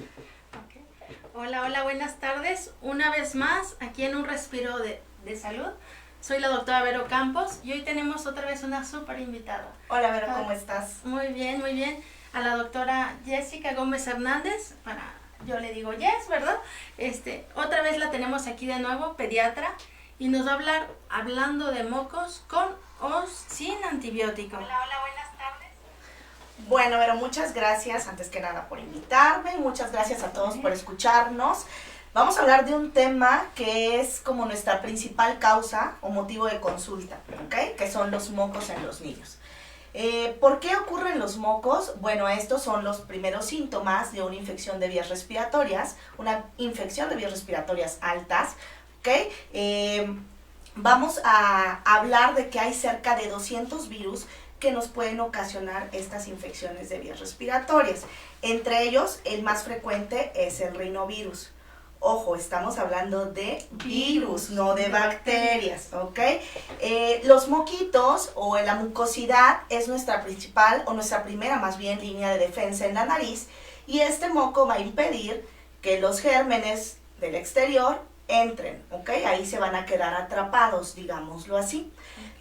Okay. Hola, hola, buenas tardes. Una vez más, aquí en Un Respiro de Salud. Soy la doctora Vero Campos y hoy tenemos otra vez una súper invitada. Hola, Vero, ¿cómo estás? Muy bien, muy bien. A la doctora Jessica Gómez Hernández, yo le digo Jess, ¿verdad? Otra vez la tenemos aquí de nuevo, pediatra, y nos va a hablar hablando de mocos con o sin antibiótico. Hola, hola, buenas tardes. Bueno, Vero, muchas gracias antes que nada por invitarme, muchas gracias a todos por escucharnos. Vamos a hablar de un tema que es como nuestra principal causa o motivo de consulta, ¿ok? Que son los mocos en los niños. ¿Por qué ocurren los mocos? Bueno, estos son los primeros síntomas de una infección de vías respiratorias, una infección de vías respiratorias altas, ¿ok? Vamos a hablar de que hay cerca de 200 virus que nos pueden ocasionar estas infecciones de vías respiratorias. Entre ellos, el más frecuente es el rinovirus. Ojo, estamos hablando de virus, no de bacterias, ¿ok? Los moquitos o la mucosidad es nuestra principal o nuestra primera más bien línea de defensa en la nariz, y este moco va a impedir que los gérmenes del exterior entren, ¿ok? Ahí se van a quedar atrapados, digámoslo así.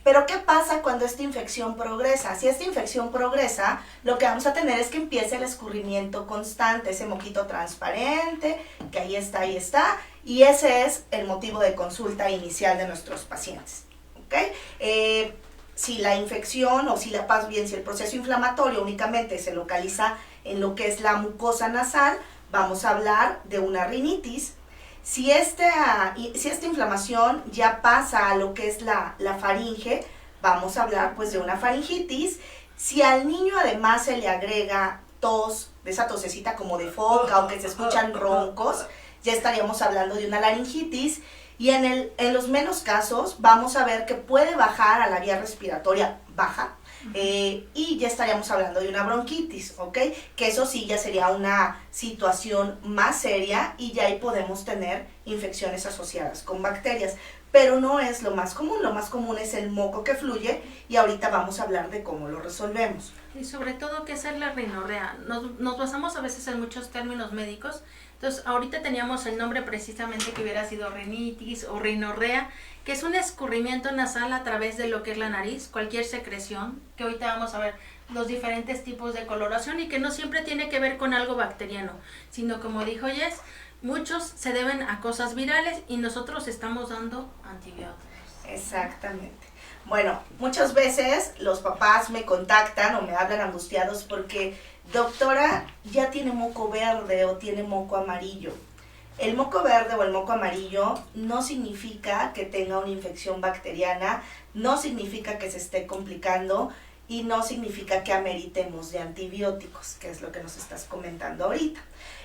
Pero ¿qué pasa cuando esta infección progresa? Si esta infección progresa, lo que vamos a tener es que empiece el escurrimiento constante, ese moquito transparente, que ahí está, y ese es el motivo de consulta inicial de nuestros pacientes, ¿ok? Si la infección o si el proceso inflamatorio únicamente se localiza en lo que es la mucosa nasal, vamos a hablar de una rinitis. Si esta inflamación ya pasa a lo que es la faringe, vamos a hablar pues de una faringitis. Si al niño además se le agrega tos, de esa tosecita como de foca o que se escuchan roncos, ya estaríamos hablando de una laringitis. Y en los menos casos vamos a ver que puede bajar a la vía respiratoria baja, y ya estaríamos hablando de una bronquitis, ¿ok? Que eso sí ya sería una situación más seria y ya ahí podemos tener infecciones asociadas con bacterias, pero no es lo más común es el moco que fluye, y ahorita vamos a hablar de cómo lo resolvemos. Y sobre todo, ¿qué es la rinorrea? Nos basamos a veces en muchos términos médicos. Entonces, ahorita teníamos el nombre precisamente que hubiera sido rinitis o rinorrea, que es un escurrimiento nasal a través de lo que es la nariz, cualquier secreción, que ahorita vamos a ver los diferentes tipos de coloración y que no siempre tiene que ver con algo bacteriano, sino como dijo Jess, muchos se deben a cosas virales y nosotros estamos dando antibióticos. Exactamente. Bueno, muchas veces los papás me contactan o me hablan angustiados porque, doctora, ya tiene moco verde o tiene moco amarillo. El moco verde o el moco amarillo no significa que tenga una infección bacteriana, no significa que se esté complicando y no significa que ameritemos de antibióticos, que es lo que nos estás comentando ahorita.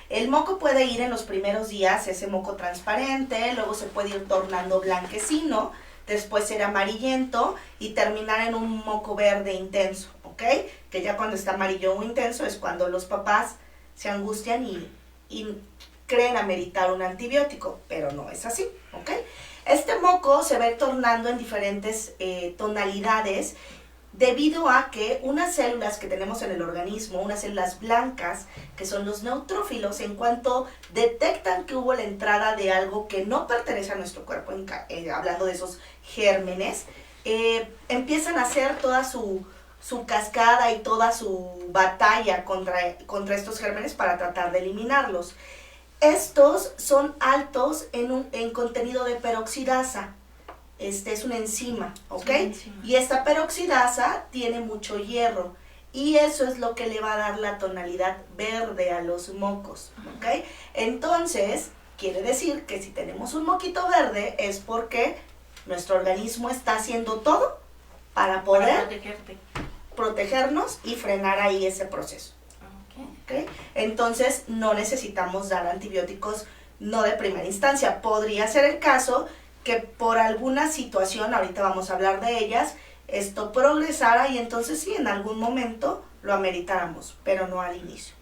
El moco puede ir en los primeros días, ese moco transparente, luego se puede ir tornando blanquecino, después ser amarillento y terminar en un moco verde intenso, ¿ok? Que ya cuando está amarillo o intenso es cuando los papás se angustian y creen ameritar un antibiótico, pero no es así, ¿ok? Este moco se va tornando en diferentes tonalidades debido a que unas células que tenemos en el organismo, unas células blancas, que son los neutrófilos, en cuanto detectan que hubo la entrada de algo que no pertenece a nuestro cuerpo, hablando de esos gérmenes, empiezan a hacer toda su cascada y toda su batalla contra estos gérmenes para tratar de eliminarlos. Estos son altos en contenido de peroxidasa. Es una enzima, ¿ok? Y esta peroxidasa tiene mucho hierro y eso es lo que le va a dar la tonalidad verde a los mocos, ¿ok? Entonces, quiere decir que si tenemos un moquito verde es porque nuestro organismo está haciendo todo para poder protegernos y frenar ahí ese proceso. ¿Okay? Entonces, no necesitamos dar antibióticos no de primera instancia. Podría ser el caso que por alguna situación, ahorita vamos a hablar de ellas, esto progresara y entonces sí, en algún momento lo ameritáramos, pero no al inicio.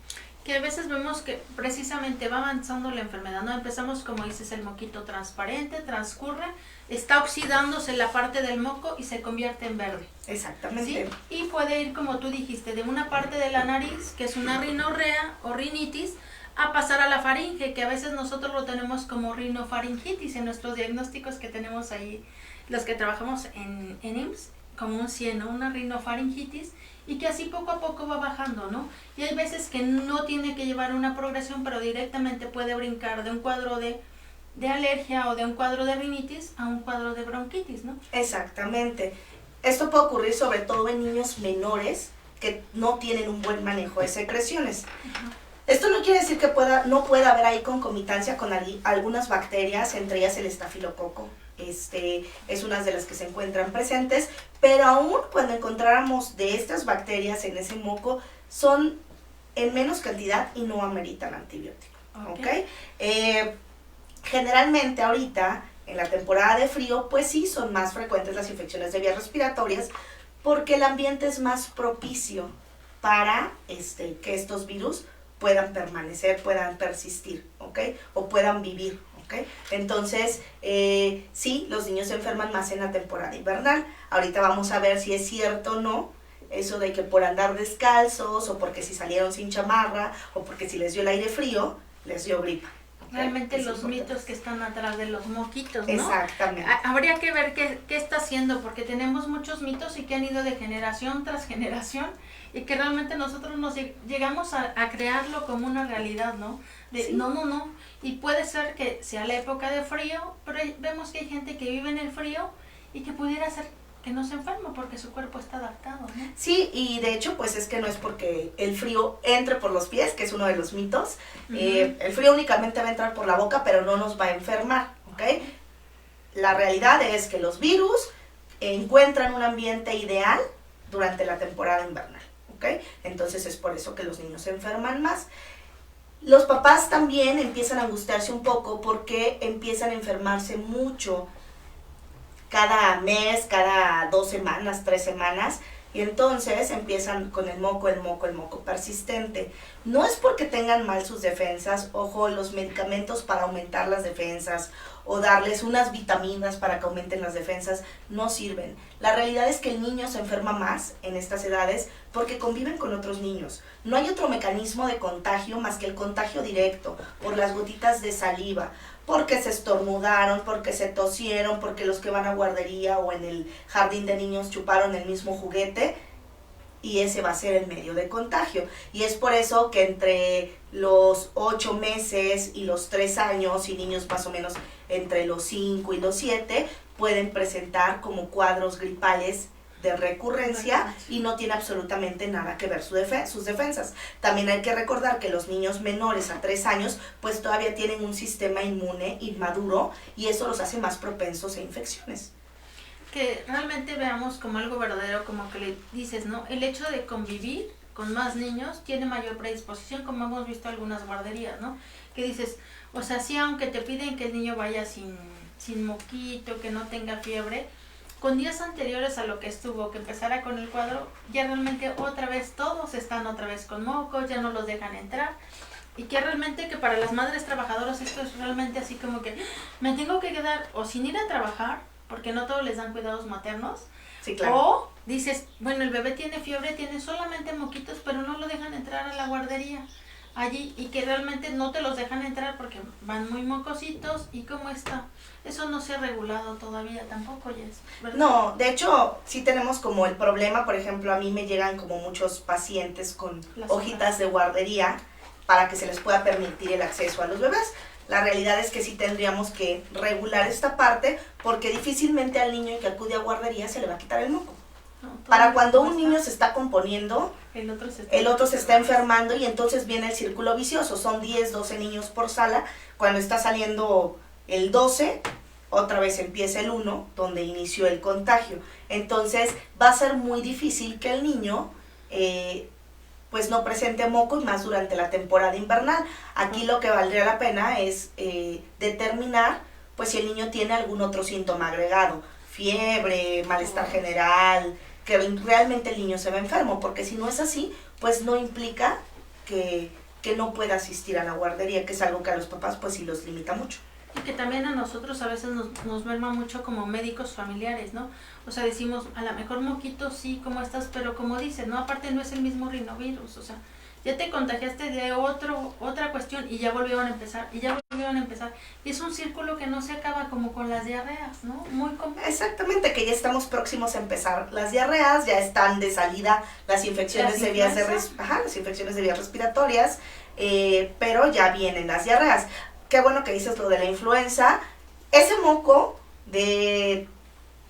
Que a veces vemos que precisamente va avanzando la enfermedad, ¿no? Empezamos, como dices, el moquito transparente, transcurre, está oxidándose la parte del moco y se convierte en verde. Exactamente. ¿Sí? Y puede ir, como tú dijiste, de una parte de la nariz, que es una rinorrea o rinitis, a pasar a la faringe, que a veces nosotros lo tenemos como rinofaringitis en nuestros diagnósticos que tenemos ahí, los que trabajamos en IMSS, como un 100, ¿no? Una rinofaringitis, y que así poco a poco va bajando, ¿no? Y hay veces que no tiene que llevar una progresión, pero directamente puede brincar de un cuadro de alergia o de un cuadro de rinitis a un cuadro de bronquitis, ¿no? Exactamente. Esto puede ocurrir sobre todo en niños menores que no tienen un buen manejo de secreciones. Esto no quiere decir que no pueda haber ahí concomitancia con algunas bacterias, entre ellas el estafilococo. Es una de las que se encuentran presentes, pero aún cuando encontráramos de estas bacterias en ese moco, son en menos cantidad y no ameritan antibiótico. ¿Okay? Generalmente ahorita, en la temporada de frío, pues sí son más frecuentes las infecciones de vías respiratorias porque el ambiente es más propicio para que estos virus puedan permanecer, puedan persistir, ¿ok? O puedan vivir, ¿ok? Entonces, sí, los niños se enferman más en la temporada invernal. Ahorita vamos a ver si es cierto o no, eso de que por andar descalzos, o porque si salieron sin chamarra, o porque si les dio el aire frío, les dio gripa. Realmente los mitos que están atrás de los moquitos, ¿no? Exactamente. Habría que ver qué está haciendo, porque tenemos muchos mitos y que han ido de generación tras generación, y que realmente nosotros nos llegamos a crearlo como una realidad, ¿no? Sí. No, y puede ser que sea la época de frío, pero vemos que hay gente que vive en el frío y que pudiera ser que no se enferma porque su cuerpo está adaptado, ¿no? Sí, y de hecho pues es que no es porque el frío entre por los pies, que es uno de los mitos. El frío únicamente va a entrar por la boca, pero no nos va a enfermar, ¿ok? La realidad es que los virus encuentran un ambiente ideal durante la temporada invernal, ¿ok? Entonces es por eso que los niños se enferman más. Los papás también empiezan a angustiarse un poco porque empiezan a enfermarse mucho cada mes, cada 2 semanas, 3 semanas, y entonces empiezan con el moco persistente. No es porque tengan mal sus defensas, ojo, los medicamentos para aumentar las defensas o darles unas vitaminas para que aumenten las defensas no sirven. La realidad es que el niño se enferma más en estas edades porque conviven con otros niños. No hay otro mecanismo de contagio más que el contagio directo por las gotitas de saliva, porque se estornudaron, porque se tosieron, porque los que van a guardería o en el jardín de niños chuparon el mismo juguete, y ese va a ser el medio de contagio. Y es por eso que entre los 8 meses y los 3 años, y niños más o menos entre los 5 y los 7, pueden presentar como cuadros gripales de recurrencia y no tiene absolutamente nada que ver sus defensas. También hay que recordar que los niños menores a 3 años pues todavía tienen un sistema inmune inmaduro y eso los hace más propensos a infecciones. Que realmente veamos como algo verdadero, como que le dices, ¿no? El hecho de convivir con más niños tiene mayor predisposición, como hemos visto algunas guarderías, ¿no? Que dices, o sea, sí, aunque te piden que el niño vaya sin moquito, que no tenga fiebre, con días anteriores a lo que estuvo, que empezara con el cuadro, ya realmente otra vez todos están otra vez con mocos, ya no los dejan entrar. Y que realmente que para las madres trabajadoras esto es realmente así como que me tengo que quedar o sin ir a trabajar, porque no todos les dan cuidados maternos. Sí, claro. O dices, bueno, el bebé tiene fiebre, tiene solamente moquitos, pero no lo dejan entrar a la guardería allí, y que realmente no te los dejan entrar porque van muy mocositos. ¿Y cómo está? Eso no se ha regulado todavía tampoco, Jess, ¿verdad? No, de hecho sí tenemos como el problema, por ejemplo, a mí me llegan como muchos pacientes con hojitas de guardería para que se les pueda permitir el acceso a los bebés. La realidad es que sí tendríamos que regular esta parte porque difícilmente al niño que acude a guardería se le va a quitar el moco. No, para cuando un niño se está componiendo, el otro se está enfermando y entonces viene el círculo vicioso. Son 10, 12 niños por sala. Cuando está saliendo el 12, otra vez empieza el 1, donde inició el contagio. Entonces va a ser muy difícil que el niño pues no presente moco, y más durante la temporada invernal. Aquí lo que valdría la pena es determinar pues si el niño tiene algún otro síntoma agregado, fiebre, malestar general, que realmente el niño se ve enfermo, porque si no es así, pues no implica que no pueda asistir a la guardería, que es algo que a los papás pues sí los limita mucho. Y que también a nosotros a veces nos merma mucho como médicos familiares, ¿no? O sea, decimos, a lo mejor moquito sí, ¿cómo estás? Pero como dicen, ¿no? Aparte no es el mismo rinovirus, o sea, ya te contagiaste de otra cuestión y ya volvieron a empezar, y ya volvieron a empezar. Y es un círculo que no se acaba, como con las diarreas, ¿no? Muy complejo. Exactamente, que ya estamos próximos a empezar las diarreas, ya están de salida las infecciones de vías las infecciones de vías respiratorias, pero ya vienen las diarreas. Qué bueno que dices lo de la influenza. Ese moco de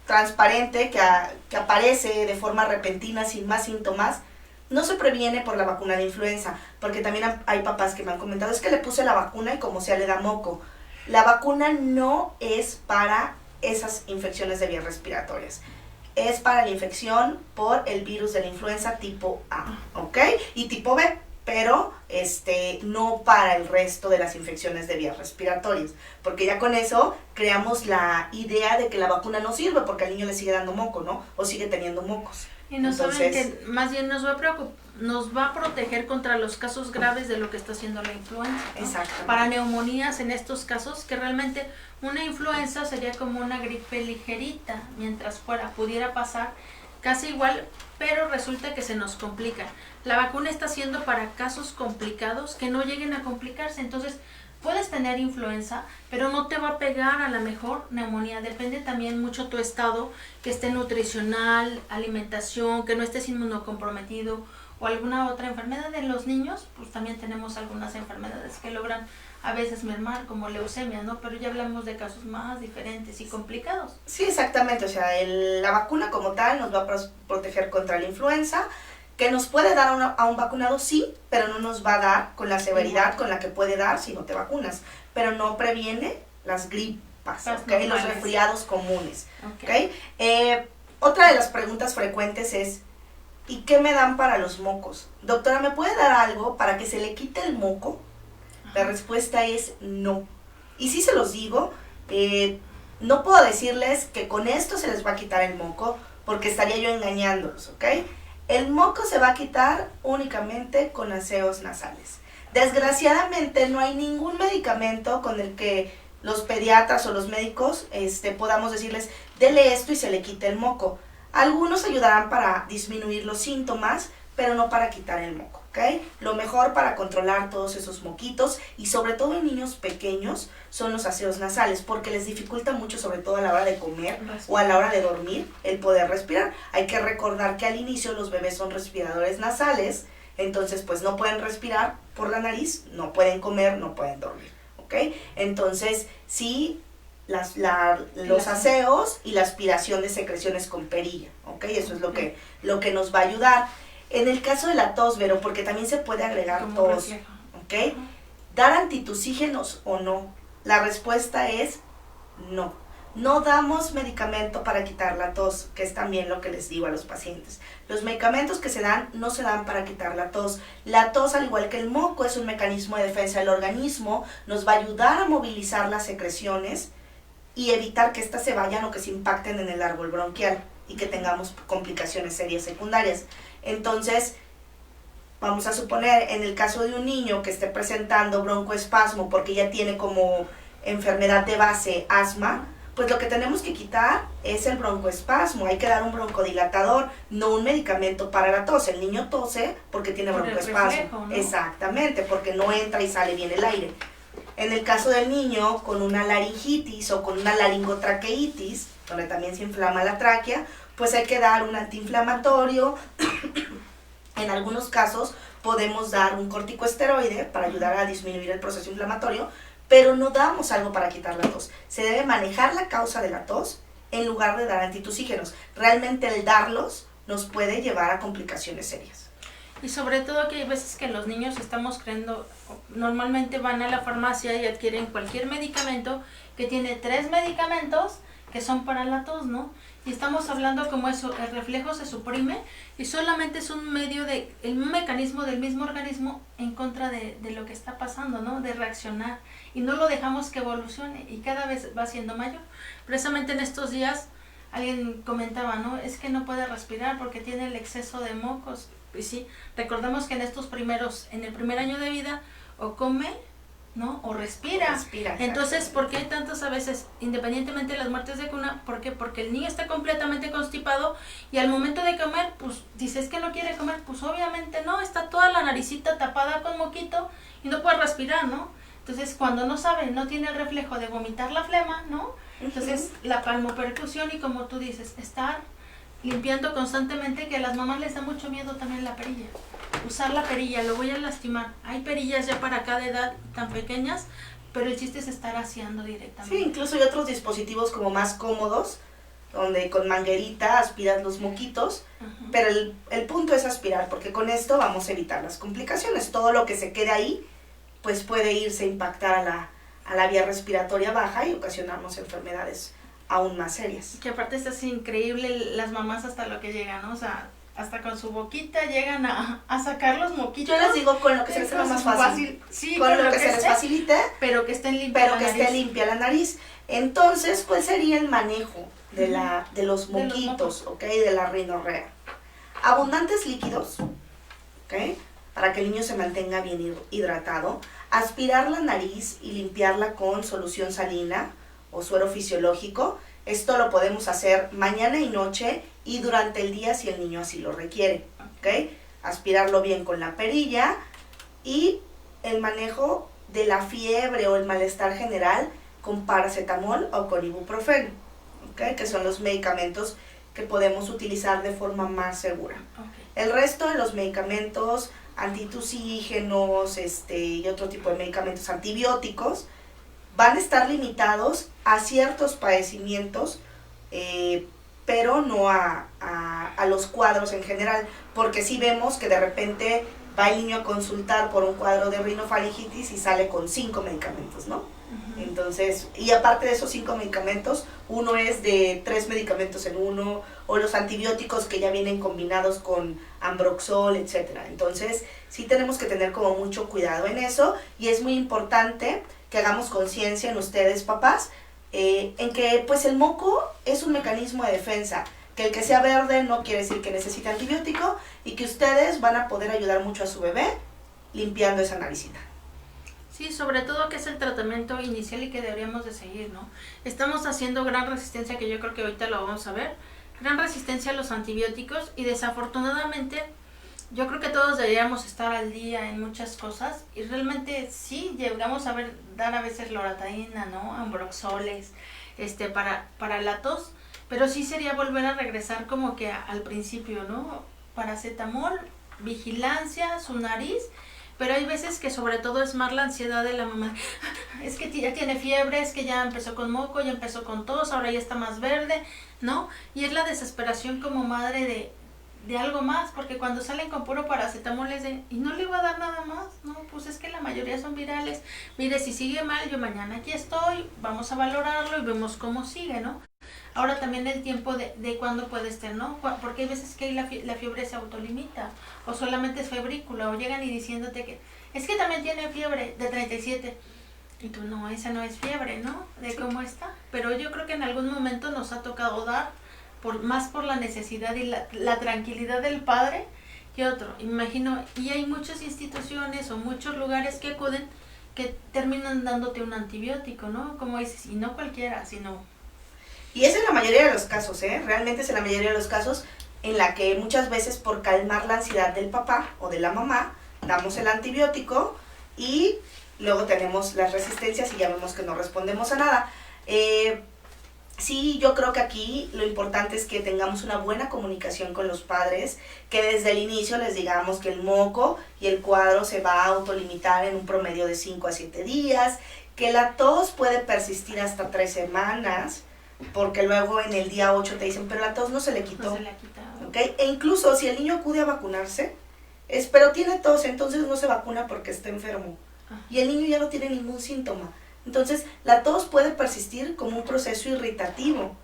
transparente que aparece de forma repentina sin más síntomas, no se previene por la vacuna de influenza, porque también hay papás que me han comentado, es que le puse la vacuna y como sea le da moco. La vacuna no es para esas infecciones de vías respiratorias, es para la infección por el virus de la influenza tipo A, ¿ok? Y tipo B, pero no para el resto de las infecciones de vías respiratorias, porque ya con eso creamos la idea de que la vacuna no sirve porque al niño le sigue dando moco, ¿no? O sigue teniendo mocos. Y no saben que más bien nos va a proteger contra los casos graves de lo que está haciendo la influenza, ¿no? Exactamente. Para neumonías en estos casos, que realmente una influenza sería como una gripe ligerita, mientras pudiera pasar casi igual, pero resulta que se nos complica. La vacuna está haciendo para casos complicados que no lleguen a complicarse, entonces puedes tener influenza, pero no te va a pegar a la mejor neumonía. Depende también mucho tu estado, que esté nutricional, alimentación, que no estés inmunocomprometido o alguna otra enfermedad. De los niños, pues también tenemos algunas enfermedades que logran a veces mermar, como leucemia, ¿no? Pero ya hablamos de casos más diferentes y complicados. Sí, exactamente. O sea, la vacuna como tal nos va a proteger contra la influenza, que nos puede dar a un vacunado, sí, pero no nos va a dar con la severidad con la que puede dar si no te vacunas. Pero no previene las gripas, ¿ok? Los resfriados comunes, ¿ok? Otra de las preguntas frecuentes es, ¿y qué me dan para los mocos? Doctora, ¿me puede dar algo para que se le quite el moco? La respuesta es no. Y sí se los digo, no puedo decirles que con esto se les va a quitar el moco, porque estaría yo engañándolos, ¿ok? El moco se va a quitar únicamente con aseos nasales. Desgraciadamente no hay ningún medicamento con el que los pediatras o los médicos podamos decirles, dele esto y se le quite el moco. Algunos ayudarán para disminuir los síntomas, pero no para quitar el moco, ¿ok? Lo mejor para controlar todos esos moquitos, y sobre todo en niños pequeños, son los aseos nasales, porque les dificulta mucho, sobre todo a la hora de comer o a la hora de dormir, el poder respirar. Hay que recordar que al inicio los bebés son respiradores nasales, entonces pues no pueden respirar por la nariz, no pueden comer, no pueden dormir, ¿ok? Entonces sí, los aseos y la aspiración de secreciones con perilla, ¿ok? Eso es lo que nos va a ayudar. En el caso de la tos, Vero, porque también se puede agregar tos, ¿ok? ¿Dar antitusígenos o no? La respuesta es no. No damos medicamento para quitar la tos, que es también lo que les digo a los pacientes. Los medicamentos que se dan no se dan para quitar la tos. La tos, al igual que el moco, es un mecanismo de defensa del organismo, nos va a ayudar a movilizar las secreciones y evitar que éstas se vayan o que se impacten en el árbol bronquial y que tengamos complicaciones serias secundarias. Entonces, vamos a suponer, en el caso de un niño que esté presentando broncoespasmo porque ya tiene como enfermedad de base asma, pues lo que tenemos que quitar es el broncoespasmo. Hay que dar un broncodilatador, no un medicamento para la tos. El niño tose porque tiene broncoespasmo. Reflejo, ¿no? Exactamente, porque no entra y sale bien el aire. En el caso del niño con una laringitis o con una laringotraqueitis, donde también se inflama la tráquea, pues hay que dar un antiinflamatorio. En algunos casos podemos dar un corticosteroide para ayudar a disminuir el proceso inflamatorio, pero no damos algo para quitar la tos. Se debe manejar la causa de la tos en lugar de dar antitusígenos. Realmente el darlos nos puede llevar a complicaciones serias. Y sobre todo que hay veces que los niños estamos creyendo, normalmente van a la farmacia y adquieren cualquier medicamento que tiene 3 medicamentos que son para la tos, ¿no? Y estamos hablando como eso, el reflejo se suprime y solamente es un mecanismo del mismo organismo en contra de lo que está pasando, ¿no? De reaccionar, y no lo dejamos que evolucione y cada vez va siendo mayor. Precisamente en estos días alguien comentaba, ¿no? Es que no puede respirar porque tiene el exceso de mocos. Y sí, recordemos que en el primer año de vida o come ¿no? O respira. Entonces, ¿por qué hay tantas a veces, independientemente de las muertes de cuna? ¿Por qué? Porque el niño está completamente constipado y al momento de comer, pues, dices que no quiere comer, pues obviamente no, está toda la naricita tapada con moquito y no puede respirar, ¿no? Entonces, cuando no sabe, no tiene el reflejo de vomitar la flema, ¿no? Entonces, la palmopercusión y como tú dices, estar limpiando constantemente, que a las mamás les da mucho miedo también la perilla. Usar la perilla, lo voy a lastimar. Hay perillas ya para cada edad tan pequeñas, pero el chiste es estar aseando directamente. Sí, incluso hay otros dispositivos como más cómodos, donde con manguerita aspiras los moquitos, pero el punto es aspirar, porque con esto vamos a evitar las complicaciones. Todo lo que se quede ahí, pues puede irse a impactar a la vía respiratoria baja y ocasionarnos enfermedades aún más serias. Que aparte está así increíble las mamás hasta lo que llegan, ¿no? O sea, hasta con su boquita llegan a sacar los moquitos. Yo les digo con lo que se les haga más fácil. Sí, con lo que se les facilite, pero que estén limpia pero que esté limpia la nariz. Entonces, ¿cuál sería el manejo de los moquitos, ¿ok? De la rinorrea? Abundantes líquidos, ¿ok? Para que el niño se mantenga bien hidratado. Aspirar la nariz y limpiarla con solución salina o suero fisiológico. Esto lo podemos hacer mañana y noche y durante el día si el niño así lo requiere, ¿ok? Aspirarlo bien con la perilla y el manejo de la fiebre o el malestar general con paracetamol o con ibuprofeno, ¿ok? Que son los medicamentos que podemos utilizar de forma más segura. Okay. El resto de los medicamentos antitusígenos y otro tipo de medicamentos antibióticos van a estar limitados a ciertos padecimientos, pero no a los cuadros en general, porque sí vemos que de repente va el niño a consultar por un cuadro de rinofaringitis y sale con 5 medicamentos, ¿no? Uh-huh. Entonces, y aparte de esos 5 medicamentos, uno es de 3 medicamentos en uno, o los antibióticos que ya vienen combinados con Ambroxol, etcétera. Entonces, sí tenemos que tener como mucho cuidado en eso, y es muy importante que hagamos conciencia en ustedes, papás, en que pues el moco es un mecanismo de defensa, que el que sea verde no quiere decir que necesite antibiótico y que ustedes van a poder ayudar mucho a su bebé limpiando esa naricita. Sí, sobre todo que es el tratamiento inicial y que deberíamos de seguir, ¿no? Estamos haciendo gran resistencia, que yo creo que ahorita lo vamos a ver, gran resistencia a los antibióticos y desafortunadamente yo creo que todos deberíamos estar al día en muchas cosas y realmente sí llegamos a dar a veces loratadina, ¿no? Ambroxoles, para la tos, pero sí sería volver a regresar como que al principio, ¿no? Paracetamol, vigilancia, su nariz, pero hay veces que sobre todo es más la ansiedad de la mamá. Es que ya tiene fiebre, es que ya empezó con moco, ya empezó con tos, ahora ya está más verde, ¿no? Y es la desesperación como madre de algo más, porque cuando salen con puro paracetamol es de, y no le va a dar nada más, no, pues es que la mayoría son virales, mire, si sigue mal, yo mañana aquí estoy, vamos a valorarlo y vemos cómo sigue, ¿no? Ahora también el tiempo de cuándo puede estar, ¿no? Porque hay veces que la fiebre se autolimita, o solamente es febrícula, o llegan y diciéndote que, es que también tiene fiebre de 37, y tú, no, esa no es fiebre, ¿no? De cómo está, pero yo creo que en algún momento nos ha tocado dar, más por la necesidad y la tranquilidad del padre que otro. Imagino, y hay muchas instituciones o muchos lugares que acuden que terminan dándote un antibiótico, ¿no? Como dices, y no cualquiera, sino... Y es en la mayoría de los casos, realmente es en la mayoría de los casos en la que muchas veces por calmar la ansiedad del papá o de la mamá, damos el antibiótico y luego tenemos las resistencias y ya vemos que no respondemos a nada. Sí, yo creo que aquí lo importante es que tengamos una buena comunicación con los padres, que desde el inicio les digamos que el moco y el cuadro se va a autolimitar en un promedio de 5 a 7 días, que la tos puede persistir hasta 3 semanas, porque luego en el día 8 te dicen, pero la tos no se le quitó. No se le ha quitado. ¿Okay? E incluso si el niño acude a vacunarse, pero tiene tos, entonces no se vacuna porque está enfermo. Y el niño ya no tiene ningún síntoma. Entonces, la tos puede persistir como un proceso irritativo,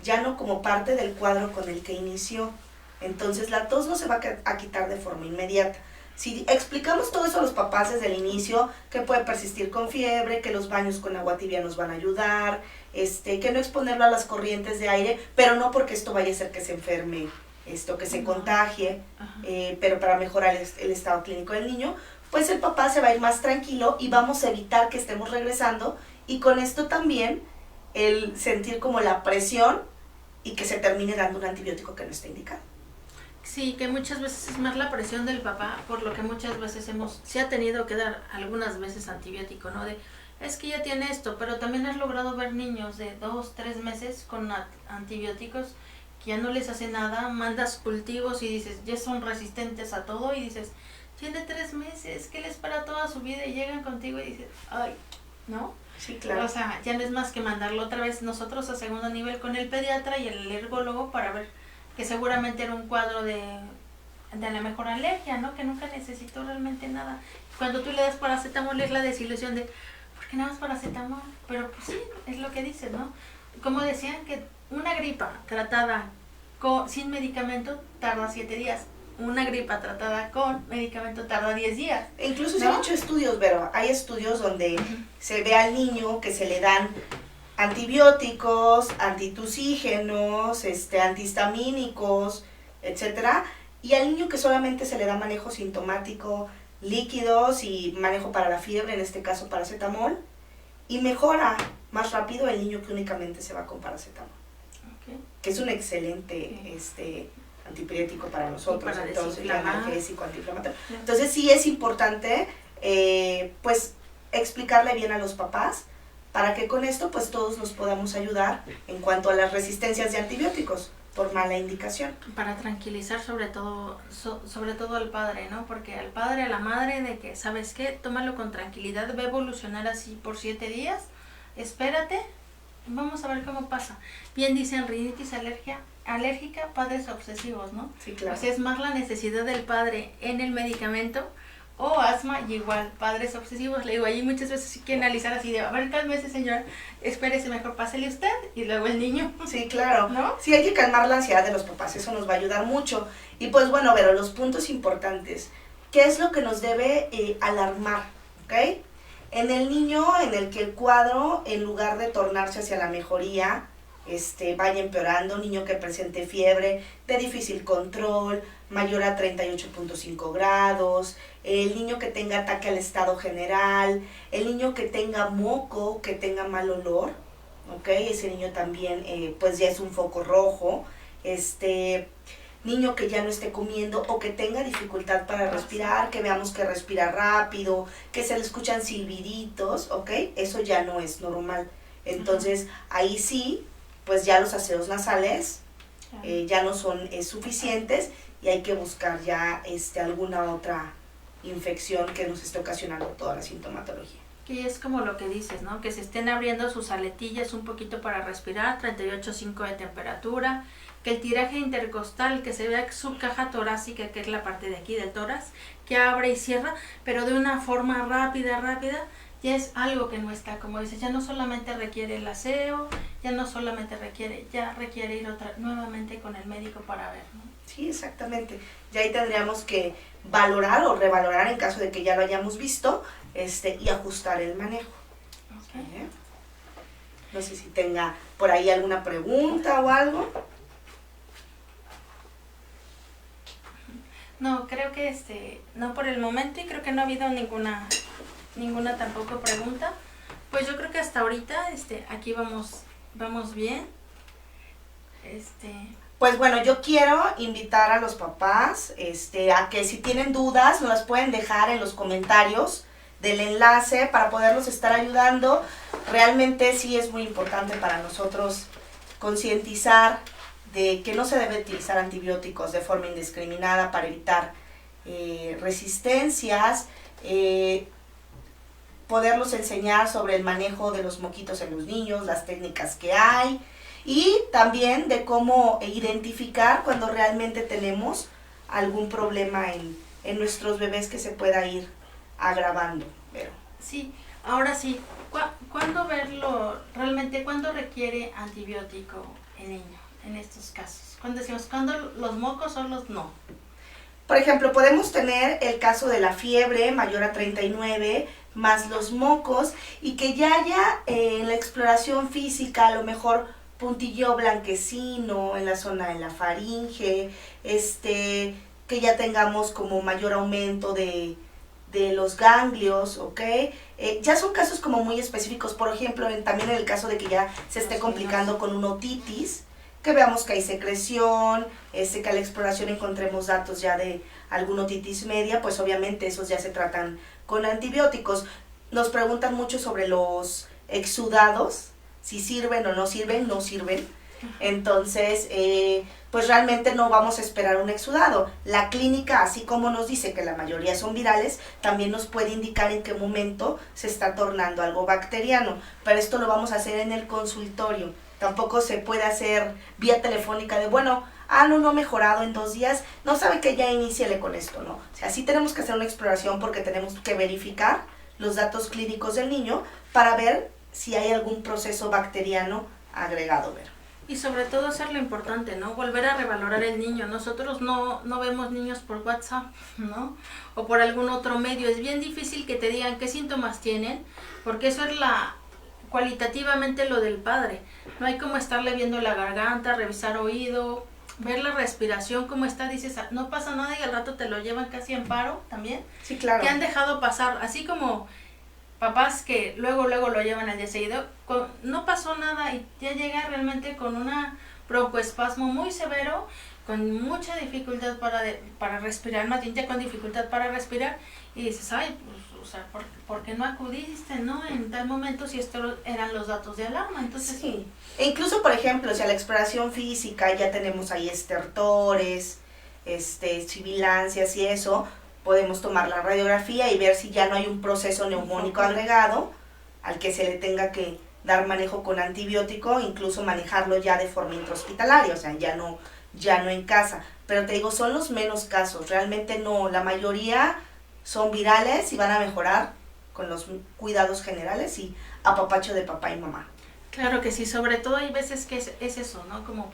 ya no como parte del cuadro con el que inició. Entonces, la tos no se va a quitar de forma inmediata. Si explicamos todo eso a los papás desde el inicio, que puede persistir con fiebre, que los baños con agua tibia nos van a ayudar, que no exponerlo a las corrientes de aire, pero no porque esto vaya a hacer que se enferme, que se contagie, pero para mejorar el estado clínico del niño, pues el papá se va a ir más tranquilo y vamos a evitar que estemos regresando y con esto también el sentir como la presión y que se termine dando un antibiótico que no está indicado. Sí, que muchas veces es más la presión del papá, por lo que muchas veces se ha tenido que dar algunas veces antibiótico, ¿no? Es que ya tiene esto, pero también has logrado ver niños de 2, 3 meses con antibióticos que ya no les hace nada, mandas cultivos y dices, ya son resistentes a todo y dices, tiene 3 meses, ¿qué les para toda su vida? Y llegan contigo y dices, ay, ¿no? Sí, claro. O sea, ya no es más que mandarlo otra vez nosotros a segundo nivel con el pediatra y el alergólogo para ver que seguramente era un cuadro de la mejor alergia, ¿no? Que nunca necesitó realmente nada. Cuando tú le das paracetamol es la desilusión de, ¿por qué nada más paracetamol? Pero pues sí, es lo que dices, ¿no? Como decían que una gripa tratada sin medicamento tarda 7 días. Una gripa tratada con medicamento tarda 10 días. Incluso se han hecho estudios, pero hay estudios donde se ve al niño que se le dan antibióticos, antitusígenos, antihistamínicos, etcétera, y al niño que solamente se le da manejo sintomático, líquidos y manejo para la fiebre, en este caso paracetamol, y mejora más rápido el niño que únicamente se va con paracetamol, que es un excelente antipirético para nosotros, para entonces analgésico, antiinflamatorio. Entonces sí es importante pues explicarle bien a los papás para que con esto pues todos nos podamos ayudar en cuanto a las resistencias de antibióticos por mala indicación. Para tranquilizar sobre todo al padre, ¿no? Porque al padre, a la madre, de que, ¿sabes qué? Tómalo con tranquilidad, va a evolucionar así por 7 días, espérate, vamos a ver cómo pasa. Bien dicen rinitis alérgica, padres obsesivos, ¿no? Sí, claro. O sea, es más la necesidad del padre en el medicamento, o asma y igual, padres obsesivos. Le digo, ahí muchas veces hay que analizar así de, a ver, cálmese señor, espérese, mejor pásele usted y luego el niño. Sí, claro, ¿no? Sí, hay que calmar la ansiedad de los papás, eso nos va a ayudar mucho. Y pues bueno, Vero, los puntos importantes, ¿qué es lo que nos debe alarmar? ¿Ok? En el niño en el que el cuadro, en lugar de tornarse hacia la mejoría, vaya empeorando, niño que presente fiebre de difícil control, mayor a 38.5 grados, el niño que tenga ataque al estado general, el niño que tenga moco, que tenga mal olor, ¿ok? Ese niño también pues ya es un foco rojo, niño que ya no esté comiendo o que tenga dificultad para respirar, que veamos que respira rápido, que se le escuchan silbiditos, ¿ok? Eso ya no es normal. Entonces, ahí sí, pues ya los aseos nasales ya no son suficientes y hay que buscar ya alguna otra infección que nos esté ocasionando toda la sintomatología. Que es como lo que dices, ¿no? Que se estén abriendo sus aletillas un poquito para respirar, 38.5 de temperatura, que el tiraje intercostal, que se vea su caja torácica, que es la parte de aquí del tórax, que abre y cierra, pero de una forma rápida, ya es algo que no está, como dices, ya no solamente requiere el aseo, ya requiere ir nuevamente con el médico para ver, ¿no? Sí, exactamente. Ya ahí tendríamos que valorar o revalorar en caso de que ya lo hayamos visto, y ajustar el manejo. Okay. No sé si tenga por ahí alguna pregunta o algo. No, creo que no por el momento, y creo que no ha habido ninguna tampoco pregunta. Pues yo creo que hasta ahorita aquí vamos bien. Pues bueno, yo quiero invitar a los papás a que si tienen dudas nos las pueden dejar en los comentarios del enlace para poderlos estar ayudando. Realmente sí es muy importante para nosotros concientizar de que no se debe utilizar antibióticos de forma indiscriminada para evitar resistencias, poderlos enseñar sobre el manejo de los moquitos en los niños, las técnicas que hay y también de cómo identificar cuando realmente tenemos algún problema en nuestros bebés que se pueda ir agravando. Pero sí, ahora sí, ¿cuándo realmente, cuándo requiere antibiótico el niño en estos casos? Cuando decimos, ¿cuándo los mocos o los no? Por ejemplo, podemos tener el caso de la fiebre mayor a 39, más los mocos, y que ya haya en la exploración física a lo mejor puntillo blanquecino en la zona de la faringe, que ya tengamos como mayor aumento de de los ganglios, ¿ok? Ya son casos como muy específicos, por ejemplo, también en el caso de que ya se esté complicando con una otitis, que veamos que hay secreción, que a la exploración encontremos datos ya de alguna otitis media, pues obviamente esos ya se tratan con antibióticos. Nos preguntan mucho sobre los exudados, si sirven o no sirven, no sirven. Entonces, pues realmente no vamos a esperar un exudado. La clínica, así como nos dice que la mayoría son virales, también nos puede indicar en qué momento se está tornando algo bacteriano. Pero esto lo vamos a hacer en el consultorio. Tampoco se puede hacer vía telefónica de, bueno, no ha mejorado en 2 días, no sabe que ya iníciale con esto, ¿no? O sea, sí tenemos que hacer una exploración porque tenemos que verificar los datos clínicos del niño para ver si hay algún proceso bacteriano agregado, Vero. Y sobre todo hacer lo importante, ¿no? Volver a revalorar el niño. Nosotros no vemos niños por WhatsApp, ¿no? O por algún otro medio. Es bien difícil que te digan qué síntomas tienen, porque eso es cualitativamente lo del padre. No hay como estarle viendo la garganta, revisar oído, ver la respiración, cómo está, dices, no pasa nada y al rato te lo llevan casi en paro también. Sí, claro. Que han dejado pasar, así como papás que luego lo llevan al día seguido, no pasó nada y ya llega realmente con una broncoespasmo muy severo, con mucha dificultad para respirar, más bien ya con dificultad para respirar, y dices, ay, pues, o sea, ¿por qué no acudiste, no? En tal momento, si estos eran los datos de alarma, entonces... Sí, e incluso, por ejemplo, si a la exploración física ya tenemos ahí estertores, sibilancias y eso, podemos tomar la radiografía y ver si ya no hay un proceso neumónico agregado al que se le tenga que dar manejo con antibiótico, incluso manejarlo ya de forma intrahospitalaria, o sea, ya no en casa. Pero te digo, son los menos casos, realmente no, la mayoría son virales y van a mejorar con los cuidados generales y apapacho de papá y mamá. Claro que sí, sobre todo hay veces que es eso, ¿no? Como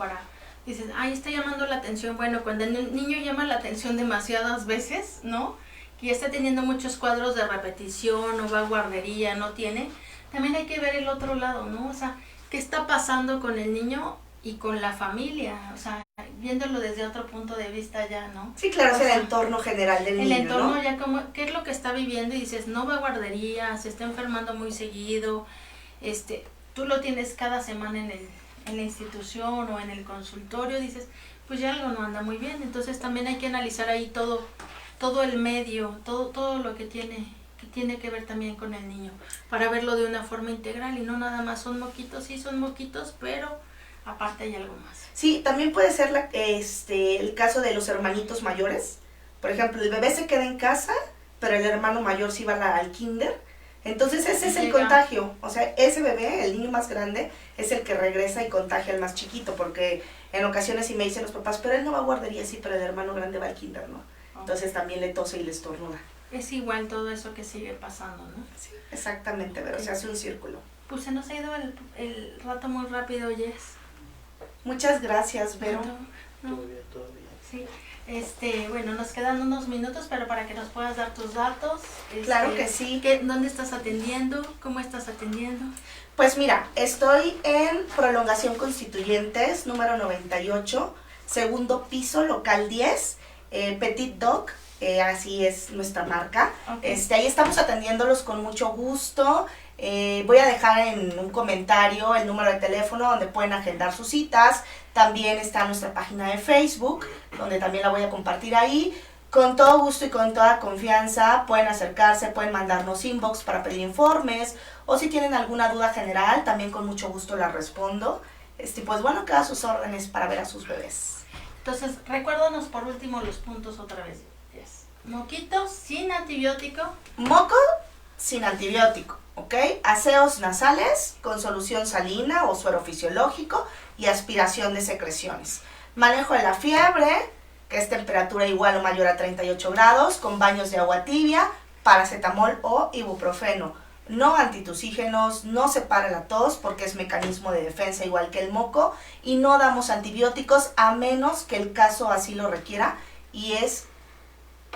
dices, ay, está llamando la atención. Bueno, cuando el niño llama la atención demasiadas veces, ¿no? Que ya está teniendo muchos cuadros de repetición, o va a guardería, no tiene. También hay que ver el otro lado, ¿no? O sea, ¿qué está pasando con el niño y con la familia? O sea, viéndolo desde otro punto de vista ya, ¿no? Sí, claro, es el entorno general del niño, el entorno, ¿no? Ya como, ¿qué es lo que está viviendo? Y dices, no va a guardería, se está enfermando muy seguido, tú lo tienes cada semana en la institución o en el consultorio, dices, pues ya algo no anda muy bien. Entonces también hay que analizar ahí todo el medio, todo lo que tiene que ver también con el niño, para verlo de una forma integral y no nada más son moquitos, sí son moquitos, pero aparte hay algo más. Sí, también puede ser el caso de los hermanitos mayores. Por ejemplo, el bebé se queda en casa, pero el hermano mayor sí va al kinder. Entonces ese es el contagio, o sea, ese bebé, el niño más grande, es el que regresa y contagia al más chiquito, porque en ocasiones sí me dicen los papás, pero él no va a guardería, sí, pero el hermano grande va al kinder, ¿no? Entonces también le tose y le estornuda. Es igual todo eso que sigue pasando, ¿no? Sí, exactamente, pero se hace un círculo. Pues se nos ha ido el rato muy rápido, Jess. Muchas gracias, Vero. No. Todavía. Sí. Bueno, nos quedan unos minutos, pero para que nos puedas dar tus datos. Claro que sí. ¿Dónde estás atendiendo? ¿Cómo estás atendiendo? Pues mira, estoy en Prolongación Constituyentes, número 98, segundo piso, local 10, Petit Doc, así es nuestra marca. Okay. Ahí estamos atendiéndolos con mucho gusto. Voy a dejar en un comentario el número de teléfono donde pueden agendar sus citas. También está nuestra página de Facebook, donde también la voy a compartir ahí. Con todo gusto y con toda confianza pueden acercarse, pueden mandarnos inbox para pedir informes, o si tienen alguna duda general, también con mucho gusto la respondo. Pues bueno, quedan sus órdenes para ver a sus bebés. Entonces, recuérdanos por último los puntos otra vez. Yes. Moquitos sin antibiótico. Moco sin antibiótico, ¿ok? Aseos nasales con solución salina o suero fisiológico y aspiración de secreciones. Manejo de la fiebre, que es temperatura igual o mayor a 38 grados, con baños de agua tibia, paracetamol o ibuprofeno. No antitusígenos, no se para la tos porque es mecanismo de defensa igual que el moco, y no damos antibióticos a menos que el caso así lo requiera, y es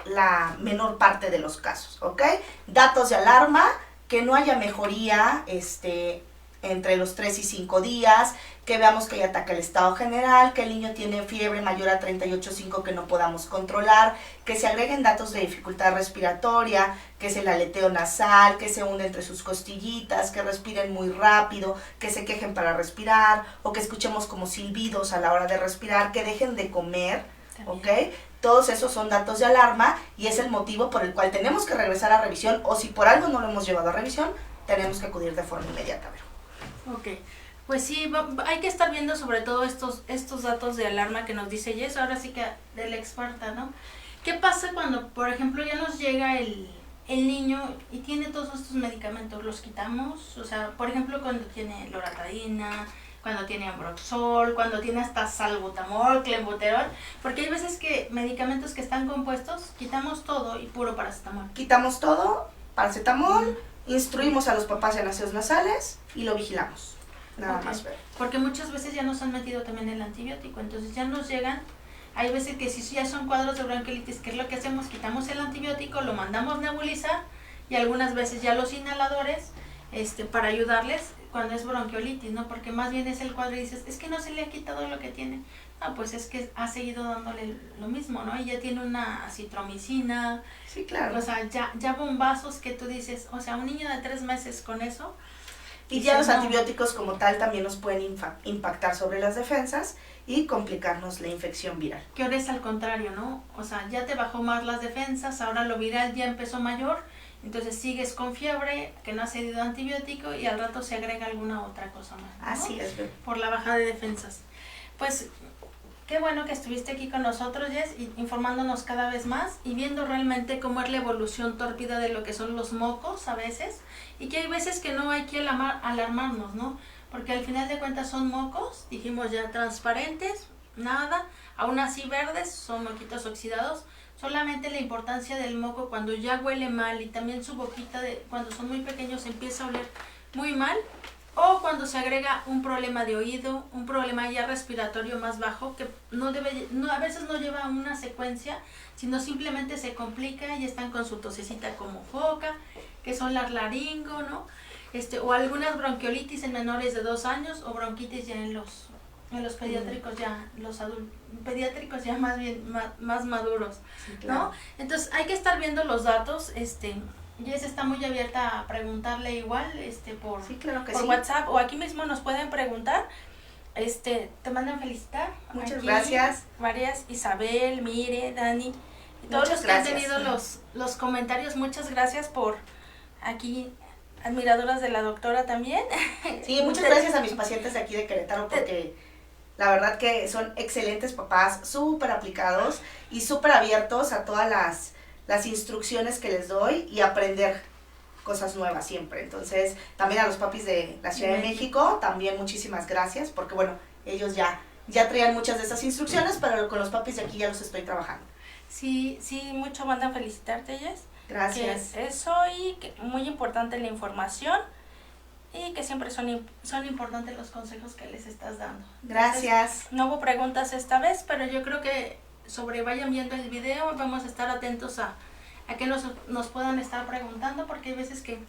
la menor parte de los casos, ¿ok? Datos de alarma, que no haya mejoría entre los 3 y 5 días, que veamos que ya ataca el estado general, que el niño tiene fiebre mayor a 38,5 que no podamos controlar, que se agreguen datos de dificultad respiratoria, que es el aleteo nasal, que se hunde entre sus costillitas, que respiren muy rápido, que se quejen para respirar, o que escuchemos como silbidos a la hora de respirar, que dejen de comer, ¿ok? Todos esos son datos de alarma y es el motivo por el cual tenemos que regresar a revisión, o si por algo no lo hemos llevado a revisión, tenemos que acudir de forma inmediata. Ok, pues sí, hay que estar viendo sobre todo estos datos de alarma que nos dice Jess, ahora sí que de la experta, ¿no? ¿Qué pasa cuando, por ejemplo, ya nos llega el niño y tiene todos estos medicamentos? ¿Los quitamos? O sea, por ejemplo, cuando tiene loratadina, cuando tiene ambroxol, cuando tiene hasta salbutamol, clenbuterol, porque hay veces que medicamentos que están compuestos, quitamos todo y puro paracetamol. Quitamos todo, paracetamol, instruimos a los papás en aseos nasales y lo vigilamos. Nada más ver. Porque muchas veces ya nos han metido también el antibiótico, entonces ya nos llegan, hay veces que si ya son cuadros de bronquiolitis, ¿qué es lo que hacemos? Quitamos el antibiótico, lo mandamos nebulizar y algunas veces ya los inhaladores para ayudarles cuando es bronquiolitis, ¿no? Porque más bien es el cuadro y dices, es que no se le ha quitado lo que tiene. Ah, pues es que ha seguido dándole lo mismo, ¿no? Y ya tiene una acitromicina. Sí, claro. O sea, ya bombazos que tú dices, o sea, un niño de 3 meses con eso. Y ya los antibióticos como tal también nos pueden impactar sobre las defensas y complicarnos la infección viral. Que ahora es al contrario, ¿no? O sea, ya te bajó más las defensas, ahora lo viral ya empezó mayor, entonces sigues con fiebre, que no has cedido antibiótico y al rato se agrega alguna otra cosa más, ¿no? Así es. Por la baja de defensas. Pues qué bueno que estuviste aquí con nosotros, Jess, informándonos cada vez más y viendo realmente cómo es la evolución tórpida de lo que son los mocos a veces, y que hay veces que no hay que alarmarnos, ¿no? Porque al final de cuentas son mocos, dijimos ya transparentes, nada, aún así verdes, son moquitos oxidados, solamente la importancia del moco cuando ya huele mal y también su boquita cuando son muy pequeños empieza a oler muy mal, o cuando se agrega un problema de oído, un problema ya respiratorio más bajo, que a veces no lleva una secuencia, sino simplemente se complica y están con su tosecita como foca, que son las laringo, ¿no? O algunas bronquiolitis en menores de 2 años, o bronquitis ya en los pediátricos, ya los pediátricos ya más bien más maduros, sí, claro. ¿No? Entonces hay que estar viendo los datos, Jess está muy abierta a preguntarle igual, por, sí, claro que por sí. WhatsApp, o aquí mismo nos pueden preguntar, te mandan felicitar. Muchas aquí, gracias. Varias, Isabel, Mire, Dani, y todos muchas los que gracias. han tenido los comentarios, muchas gracias por aquí, admiradoras de la doctora también. Sí, muchas gracias a mis pacientes de aquí de Querétaro, porque la verdad que son excelentes papás, súper aplicados y súper abiertos a todas las instrucciones que les doy y aprender cosas nuevas siempre. Entonces, también a los papis de la Ciudad de México, también muchísimas gracias, porque bueno, ellos ya traían muchas de esas instrucciones, pero con los papis de aquí ya los estoy trabajando. Sí, mucho mandan felicitarte, Jess. Gracias. Que eso y que muy importante la información y que siempre son importantes los consejos que les estás dando. Gracias. Entonces, no hubo preguntas esta vez, pero yo creo que vayan viendo el video, vamos a estar atentos a que nos puedan estar preguntando, porque hay veces que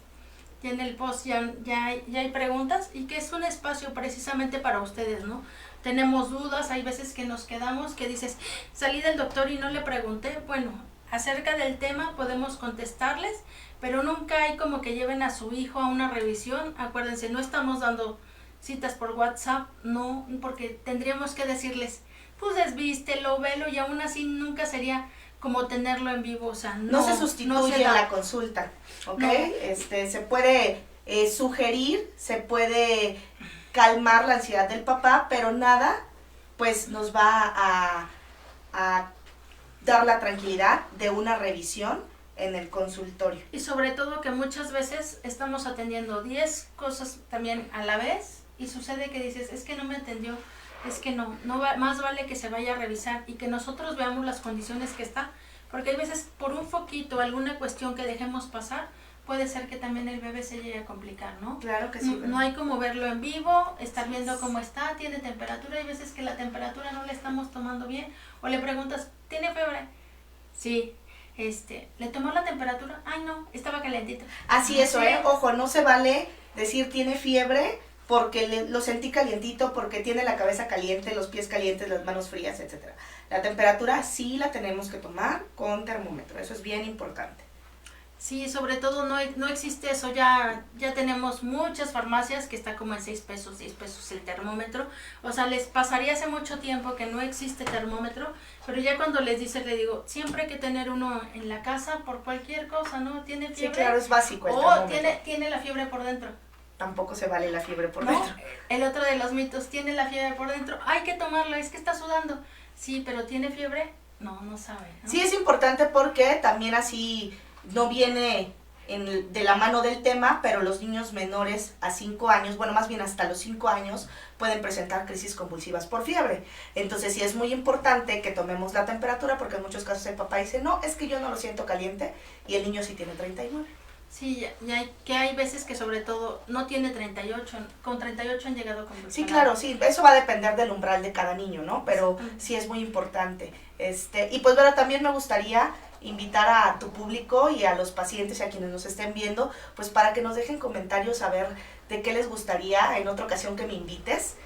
ya en el post ya hay preguntas y que es un espacio precisamente para ustedes, ¿no? Tenemos dudas, hay veces que nos quedamos, que dices, salí del doctor y no le pregunté, bueno, acerca del tema podemos contestarles, pero nunca hay como que lleven a su hijo a una revisión. Acuérdense, no estamos dando citas por WhatsApp, no, porque tendríamos que decirles, pues desvístelo, velo, y aún así nunca sería como tenerlo en vivo, o sea, no se sustituye la consulta, ¿ok? No. Se puede sugerir, se puede calmar la ansiedad del papá, pero nada, pues nos va a dar la tranquilidad de una revisión en el consultorio. Y sobre todo que muchas veces estamos atendiendo 10 cosas también a la vez y sucede que dices, es que no me atendió, es que más vale que se vaya a revisar y que nosotros veamos las condiciones que está, porque hay veces por un foquito, alguna cuestión que dejemos pasar, puede ser que también el bebé se llegue a complicar, ¿no? Claro que sí. No hay como verlo en vivo, estar viendo cómo está, tiene temperatura, hay veces que la temperatura no la estamos tomando bien, o le preguntas, ¿tiene fiebre? Sí. ¿Le tomó la temperatura? Ay, no, estaba calentito. Así eso, ojo, no se vale decir tiene fiebre, porque lo sentí calientito, porque tiene la cabeza caliente, los pies calientes, las manos frías, etcétera. La temperatura sí la tenemos que tomar con termómetro, eso es bien importante. Sí, sobre todo no existe eso, ya tenemos muchas farmacias que está como en 6 pesos el termómetro, o sea, les pasaría hace mucho tiempo que no existe termómetro, pero ya cuando les digo, siempre hay que tener uno en la casa por cualquier cosa, ¿no? ¿Tiene fiebre? Sí, claro, es básico el O termómetro. tiene la fiebre por dentro. Tampoco se vale la fiebre por No, dentro. el otro de los mitos, tiene la fiebre por dentro, hay que tomarla, es que está sudando, sí, pero ¿tiene fiebre? No sabe, ¿no? Sí, es importante porque también así no viene de la mano del tema, pero los niños menores a 5 años, bueno, más bien hasta los 5 años, pueden presentar crisis convulsivas por fiebre. Entonces sí es muy importante que tomemos la temperatura, porque en muchos casos el papá dice, no, es que yo no lo siento caliente, y el niño sí tiene 39. Sí, hay veces que sobre todo no tiene 38, con 38 han llegado con Sí, claro, sí, eso va a depender del umbral de cada niño, ¿no? Pero sí es muy importante. Y pues bueno, también me gustaría invitar a tu público y a los pacientes y a quienes nos estén viendo, pues para que nos dejen comentarios a ver de qué les gustaría en otra ocasión que me invites,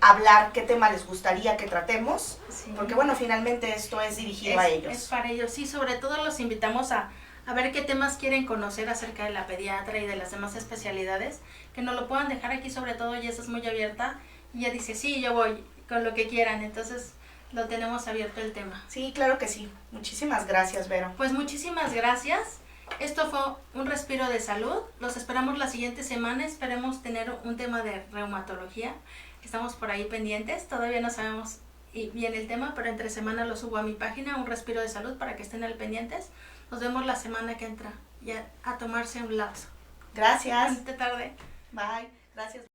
hablar qué tema les gustaría que tratemos, sí. Porque bueno, finalmente esto es dirigido a ellos. Es para ellos, sí, sobre todo los invitamos a ver qué temas quieren conocer acerca de la pediatra y de las demás especialidades, que nos lo puedan dejar aquí, sobre todo Jess es muy abierta, y ella dice, sí, yo voy, con lo que quieran, entonces lo tenemos abierto el tema. Sí, claro que sí. Muchísimas gracias, Vero. Pues muchísimas gracias. Esto fue un respiro de salud. Los esperamos la siguiente semana. Esperemos tener un tema de reumatología. Estamos por ahí pendientes. Todavía no sabemos bien el tema, pero entre semana lo subo a mi página, un respiro de salud, para que estén al pendientes. Nos vemos la semana que entra. Ya a tomarse un lapso. Gracias. Bonita tarde. Bye. Gracias.